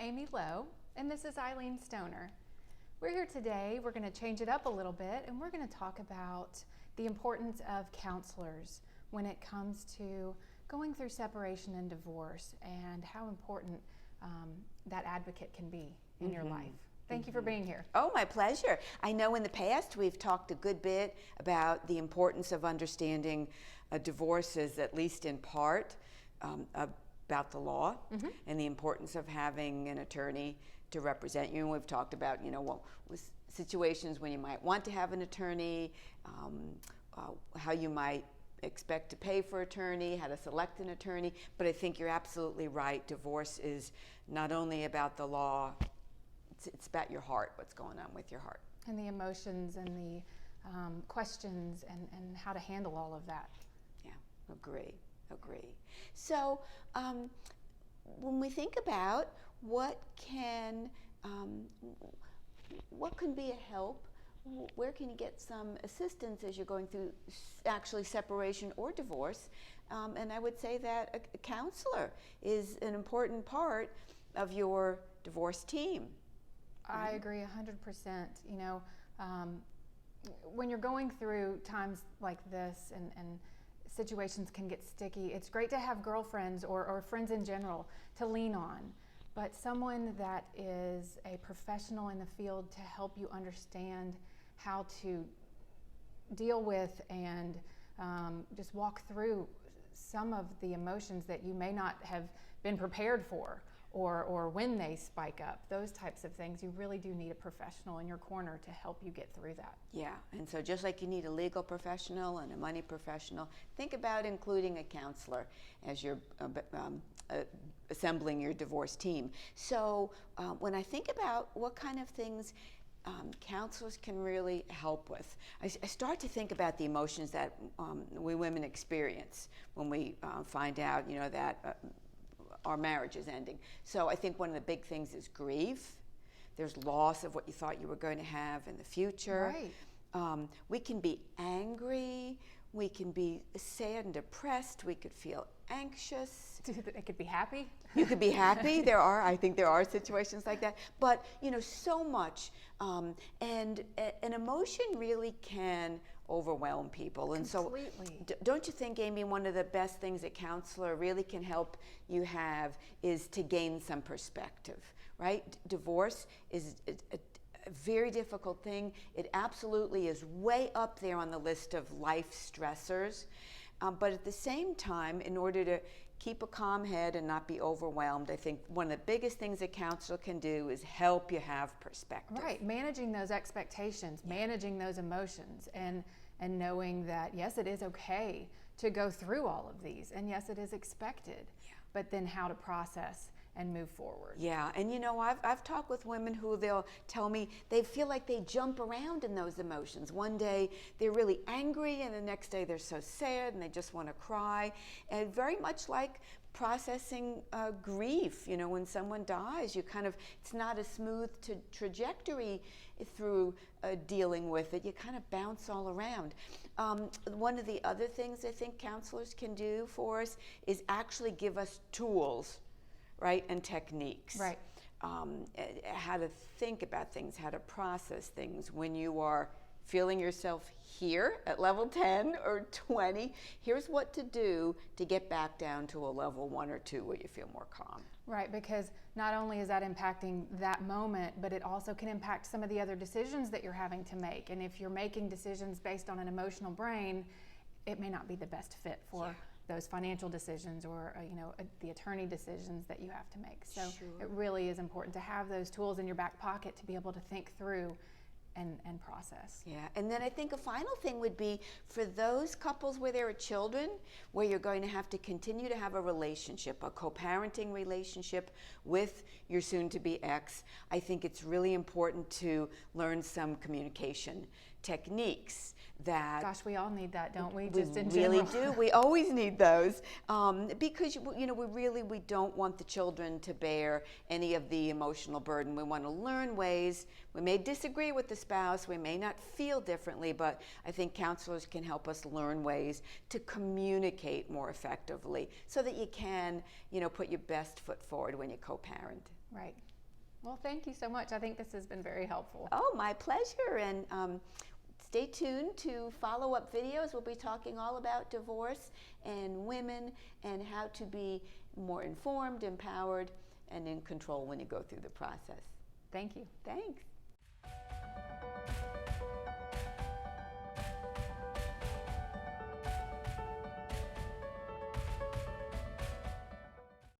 Amy Lowe, and this is Eileen Stoner. We're here today. We're going to change it up a little bit, and we're going to talk about the importance of counselors when it comes to going through separation and divorce, and how important that advocate can be in your life. Thank you for being here. Oh, my pleasure. I know in the past we've talked a good bit about the importance of understanding divorces, at least in part, about the law and the importance of having an attorney to represent you. And we've talked about, with situations when you might want to have an attorney, how you might expect to pay for attorney, how to select an attorney. But I think you're absolutely right. Divorce is not only about the law, it's about your heart, what's going on with your heart. And the emotions and the questions and how to handle all of that. Yeah, agree. So when we think about what can be a help, where can you get some assistance as you're going through actually separation or divorce? And I would say that a counselor is an important part of your divorce team. I agree 100%. When you're going through times like this and situations can get sticky, it's great to have girlfriends or friends in general to lean on. But someone that is a professional in the field to help you understand how to deal with and just walk through some of the emotions that you may not have been prepared for, or when they spike up, those types of things, you really do need a professional in your corner to help you get through that. Yeah, and so just like you need a legal professional and a money professional, think about including a counselor as you're assembling your divorce team. So when I think about what kind of things counselors can really help with, I start to think about the emotions that we women experience when we find out, that our marriage is ending. So I think one of the big things is grief. There's loss of what you thought you were going to have in the future. Right. We can be angry. We can be sad and depressed. We could feel anxious. It could be happy. You could be happy. I think there are situations like that. But, so much. And an emotion really can overwhelm people. And Completely. So don't you think, Amy, one of the best things a counselor really can help you have is to gain some perspective, right? Divorce is a very difficult thing. It absolutely is way up there on the list of life stressors. But at the same time, in order to keep a calm head and not be overwhelmed, I think one of the biggest things a counselor can do is help you have perspective. Right, managing those expectations, managing those emotions, and knowing that, yes, it is okay to go through all of these, and yes, it is expected, but then how to process and move forward. Yeah, and I've talked with women who they'll tell me they feel like they jump around in those emotions. One day they're really angry, and the next day they're so sad and they just want to cry. And very much like processing grief, when someone dies, it's not a smooth trajectory through dealing with it. You kind of bounce all around. One of the other things I think counselors can do for us is actually give us tools, right, and techniques. Right. How to think about things, how to process things when you are feeling yourself here at level 10 or 20. Here's what to do to get back down to a level 1 or 2 where you feel more calm. Right, because not only is that impacting that moment, but it also can impact some of the other decisions that you're having to make. And if you're making decisions based on an emotional brain, it may not be the best fit for those financial decisions or the attorney decisions that you have to make. So it really is important to have those tools in your back pocket to be able to think through and process. Yeah, and then I think a final thing would be for those couples where there are children, where you're going to have to continue to have a relationship, a co-parenting relationship with your soon-to-be ex. I think it's really important to learn some communication techniques that... Gosh, we all need that, don't we? Just in general. We really do. We always need those because we don't want the children to bear any of the emotional burden. We want to learn ways. We may disagree with the spouse. We may not feel differently, but I think counselors can help us learn ways to communicate more effectively so that you can, put your best foot forward when you co-parent. Right. Well, thank you so much. I think this has been very helpful. Oh, my pleasure. And stay tuned to follow-up videos. We'll be talking all about divorce and women and how to be more informed, empowered, and in control when you go through the process. Thank you. Thanks.